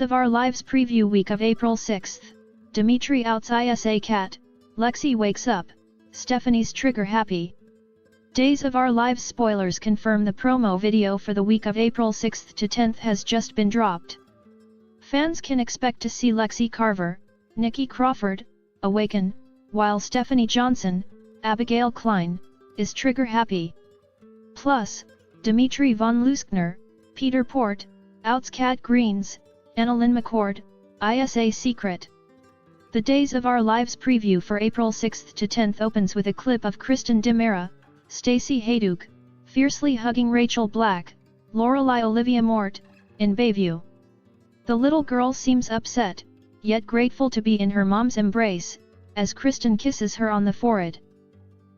Days of Our Lives preview week of April 6th. Dimitri Outs ISA Cat. Lexie wakes up. Stephanie's trigger happy. Days of Our Lives spoilers confirm the promo video for the week of April 6th to 10th has just been dropped. Fans can expect to see Lexie Carver, Nikki Crawford, awaken, while Stephanie Johnson, Abigail Klein, is trigger happy. Plus, Dimitri von Leuskner, Peter Port, Outs Cat Greens, Annalyn McCord, ISA Secret. The Days of Our Lives preview for April 6th to 10th opens with a clip of Kristen DiMera, Stacey Hayduk, fiercely hugging Rachel Black, Lorelai Olivia Mort, in Bayview. The little girl seems upset, yet grateful to be in her mom's embrace, as Kristen kisses her on the forehead.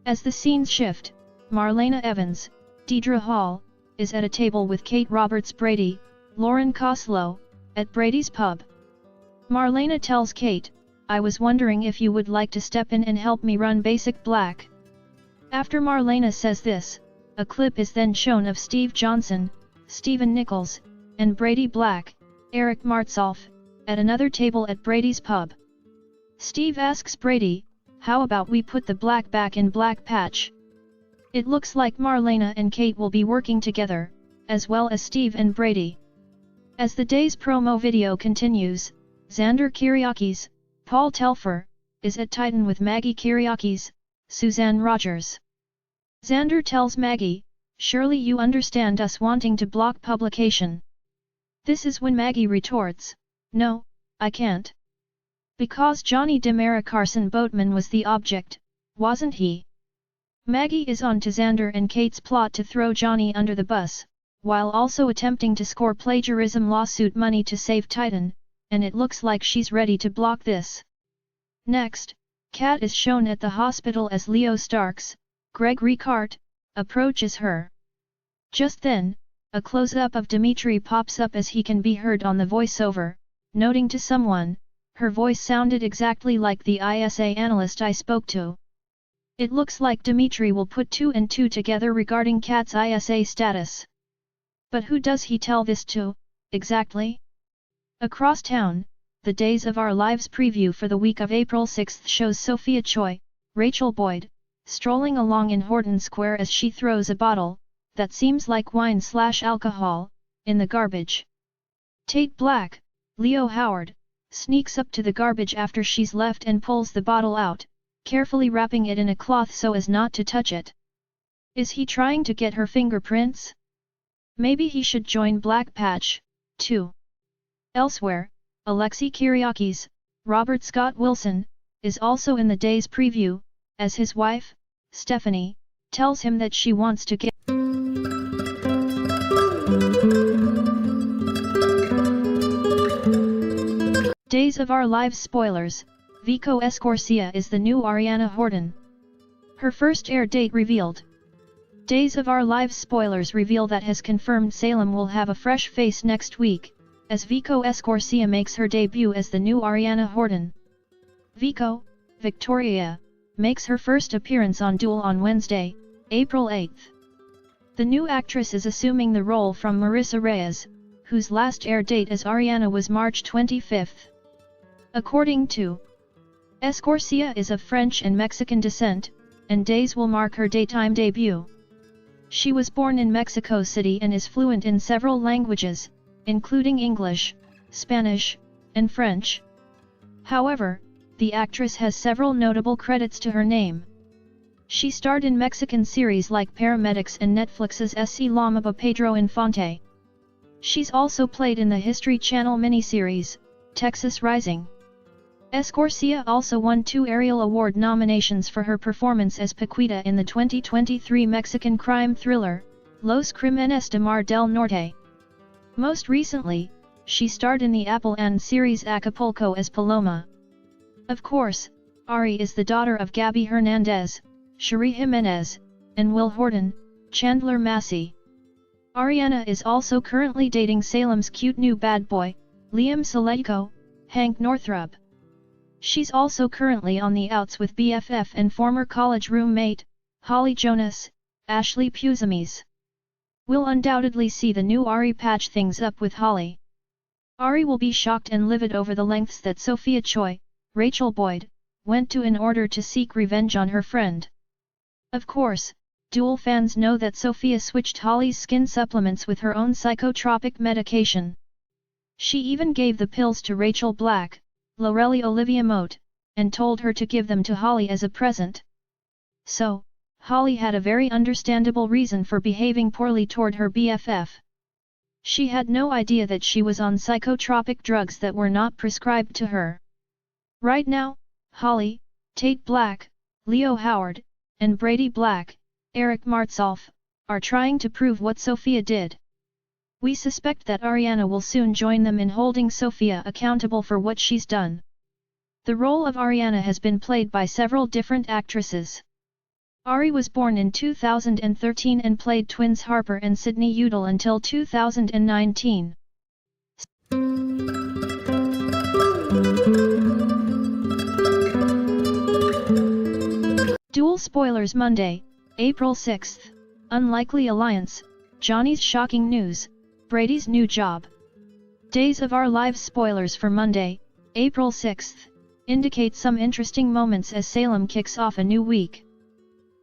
As the scenes shift, Marlena Evans, Deidre Hall, is at a table with Kate Roberts Brady, Lauren Koslow, at Brady's pub. Marlena tells Kate, "I was wondering if you would like to step in and help me run Basic Black." After Marlena says this, a clip is then shown of Steve Johnson, Stephen Nichols, and Brady Black, Eric Martsolf, at another table at Brady's pub. Steve asks Brady, "How about we put the black back in Black Patch?" It looks like Marlena and Kate will be working together, as well as Steve and Brady. As the day's promo video continues, Xander Kyriakis, Paul Telfer, is at Titan with Maggie Kyriakis, Suzanne Rogers. Xander tells Maggie, "Surely you understand us wanting to block publication." This is when Maggie retorts, "No, I can't. Because Johnny DiMera Carson Boatman was the object, wasn't he?" Maggie is on to Xander and Kate's plot to throw Johnny under the bus, while also attempting to score plagiarism lawsuit money to save Titan, and it looks like she's ready to block this. Next, Kat is shown at the hospital as Leo Starks, Greg Ricart, approaches her. Just then, a close-up of Dimitri pops up as he can be heard on the voiceover, noting to someone, "Her voice sounded exactly like the ISA analyst I spoke to." It looks like Dimitri will put 2 and 2 together regarding Kat's ISA status. But who does he tell this to, exactly? Across town, the Days of Our Lives preview for the week of April 6th shows Sophia Choi, Rachel Boyd, strolling along in Horton Square as she throws a bottle, that seems like wine/alcohol, in the garbage. Tate Black, Leo Howard, sneaks up to the garbage after she's left and pulls the bottle out, carefully wrapping it in a cloth so as not to touch it. Is he trying to get her fingerprints? Maybe he should join Black Patch, too. Elsewhere, Alexei Kyriakis, Robert Scott Wilson, is also in the day's preview, as his wife, Stephanie, tells him that she wants to get Days of Our Lives spoilers. Vico Escorcia is the new Ariana Horton. Her first air date revealed. Days of Our Lives spoilers reveal that has confirmed Salem will have a fresh face next week, as Vico Escorcia makes her debut as the new Ariana Horton. Vico, Victoria, makes her first appearance on Duel on Wednesday, April 8th. The new actress is assuming the role from Marissa Reyes, whose last air date as Ariana was March 25th. According to Escorcia is of French and Mexican descent, and Days will mark her daytime debut. She was born in Mexico City and is fluent in several languages, including English, Spanish, and French. However, the actress has several notable credits to her name. She starred in Mexican series like Paramedics and Netflix's S.C. Lamaba Pedro Infante. She's also played in the History Channel miniseries, Texas Rising. Escorcia also won 2 Ariel Award nominations for her performance as Paquita in the 2023 Mexican crime thriller, Los Crímenes de Mar del Norte. Most recently, she starred in the Apple and series Acapulco as Paloma. Of course, Ari is the daughter of Gabby Hernandez, Cherie Jimenez, and Will Horton, Chandler Massey. Ariana is also currently dating Salem's cute new bad boy, Liam Salejko, Hank Northrup. She's also currently on the outs with BFF and former college roommate, Holly Jonas, Ashley Puzimis. We'll undoubtedly see the new Ari patch things up with Holly. Ari will be shocked and livid over the lengths that Sophia Choi, Rachel Boyd, went to in order to seek revenge on her friend. Of course, Duel fans know that Sophia switched Holly's skin supplements with her own psychotropic medication. She even gave the pills to Rachel Black, Lorelei Olivia Moat, and told her to give them to Holly as a present. So, Holly had a very understandable reason for behaving poorly toward her BFF. She had no idea that she was on psychotropic drugs that were not prescribed to her. Right now, Holly, Tate Black, Leo Howard, and Brady Black, Eric Martsolf, are trying to prove what Sophia did. We suspect that Ariana will soon join them in holding Sophia accountable for what she's done. The role of Ariana has been played by several different actresses. Ari was born in 2013 and played twins Harper and Sydney Udall until 2019. Duel spoilers Monday, April 6th. Unlikely alliance, Johnny's shocking news, Brady's new job. Days of Our Lives spoilers for Monday, April 6th, indicate some interesting moments as Salem kicks off a new week.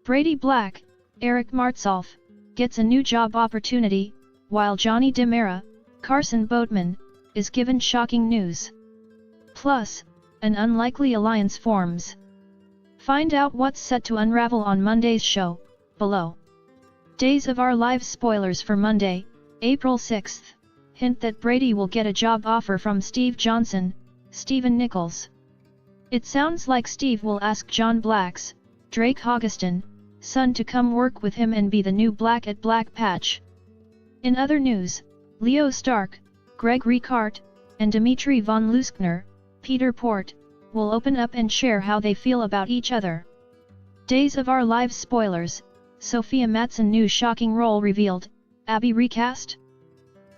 Brady Black, Eric Martsolf, gets a new job opportunity, while Johnny DiMera, Carson Boatman, is given shocking news. Plus, an unlikely alliance forms. Find out what's set to unravel on Monday's show, below. Days of Our Lives spoilers for Monday, April 6th, hint that Brady will get a job offer from Steve Johnson, Stephen Nichols. It sounds like Steve will ask John Black's, Drake Hoggeston, son to come work with him and be the new Black at Black Patch. In other news, Leo Stark, Greg Ricart, and Dimitri von Leuskner, Peter Port, will open up and share how they feel about each other. Days of Our Lives spoilers, Sophia Matson new shocking role revealed, Ari Recast?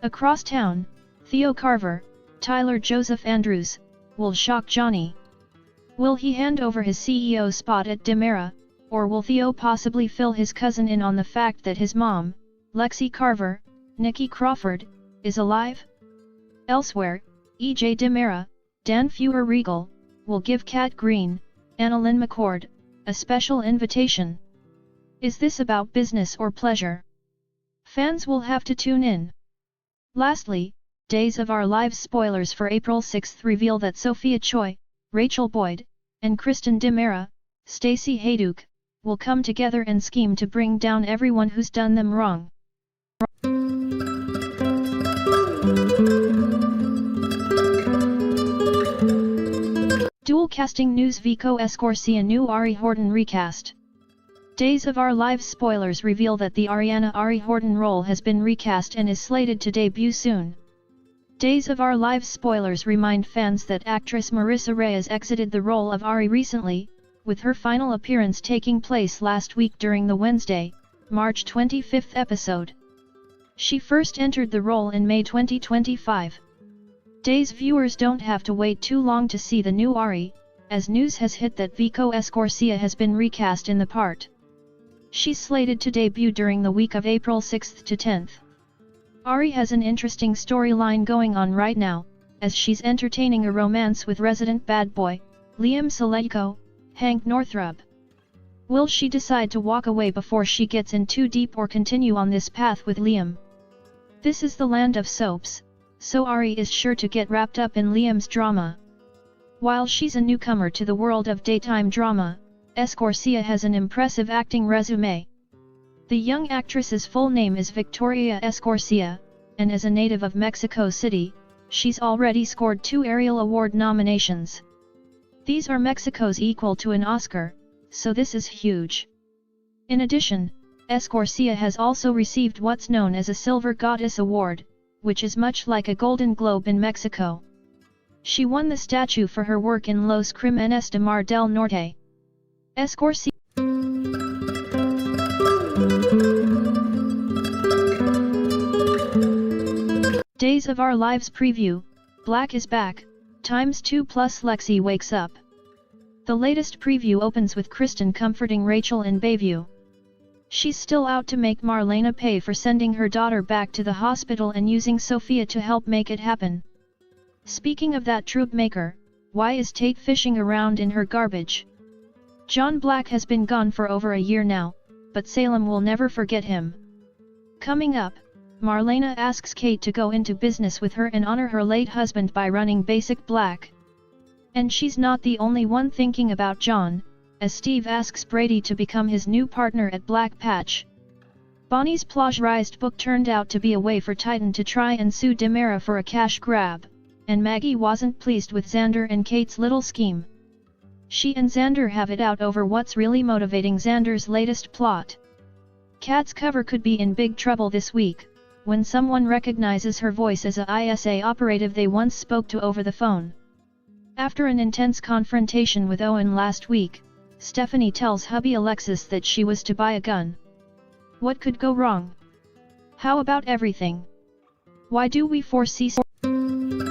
Across town, Theo Carver, Tyler Joseph Andrews, will shock Johnny. Will he hand over his CEO spot at DiMera, or will Theo possibly fill his cousin in on the fact that his mom, Lexie Carver, Nikki Crawford, is alive? Elsewhere, E.J. DiMera, Dan Feuer-Riegel, will give Kat Green, Annalyn McCord, a special invitation. Is this about business or pleasure? Fans will have to tune in. Lastly, Days of Our Lives spoilers for April 6th reveal that Sophia Choi, Rachel Boyd, and Kristen DiMera, Stacey Hayduk, will come together and scheme to bring down everyone who's done them wrong. Dual casting news Vico Escorcia new Ari Horton recast. Days of Our Lives spoilers reveal that the Ari Horton role has been recast and is slated to debut soon. Days of Our Lives spoilers remind fans that actress Marissa Reyes exited the role of Ari recently, with her final appearance taking place last week during the Wednesday, March 25 episode. She first entered the role in May 2025. Days viewers don't have to wait too long to see the new Ari, as news has hit that Vico Escorcia has been recast in the part. She's slated to debut during the week of April 6 to 10th. Ari has an interesting storyline going on right now, as she's entertaining a romance with resident bad boy, Liam Salejko, Hank Northrup. Will she decide to walk away before she gets in too deep or continue on this path with Liam? This is the land of soaps, so Ari is sure to get wrapped up in Liam's drama. While she's a newcomer to the world of daytime drama, Escorcia has an impressive acting resume. The young actress's full name is Victoria Escorcia, and as a native of Mexico City, she's already scored 2 Ariel Award nominations. These are Mexico's equal to an Oscar, so this is huge. In addition, Escorcia has also received what's known as a Silver Goddess Award, which is much like a Golden Globe in Mexico. She won the statue for her work in Los Crímenes de Mar del Norte. Escorcia Days of Our Lives preview, Black is back, ×2 plus Lexie wakes up. The latest preview opens with Kristen comforting Rachel in Bayview. She's still out to make Marlena pay for sending her daughter back to the hospital and using Sophia to help make it happen. Speaking of that troublemaker, why is Tate fishing around in her garbage? John Black has been gone for over a year now, but Salem will never forget him. Coming up, Marlena asks Kate to go into business with her and honor her late husband by running Basic Black. And she's not the only one thinking about John, as Steve asks Brady to become his new partner at Black Patch. Bonnie's plagiarized book turned out to be a way for Titan to try and sue Demera for a cash grab, and Maggie wasn't pleased with Xander and Kate's little scheme. She and Xander have it out over what's really motivating Xander's latest plot. Kat's cover could be in big trouble this week, when someone recognizes her voice as a ISA operative they once spoke to over the phone. After an intense confrontation with Owen last week, Stephanie tells hubby Alexis that she was to buy a gun. What could go wrong? How about everything? Why do we foresee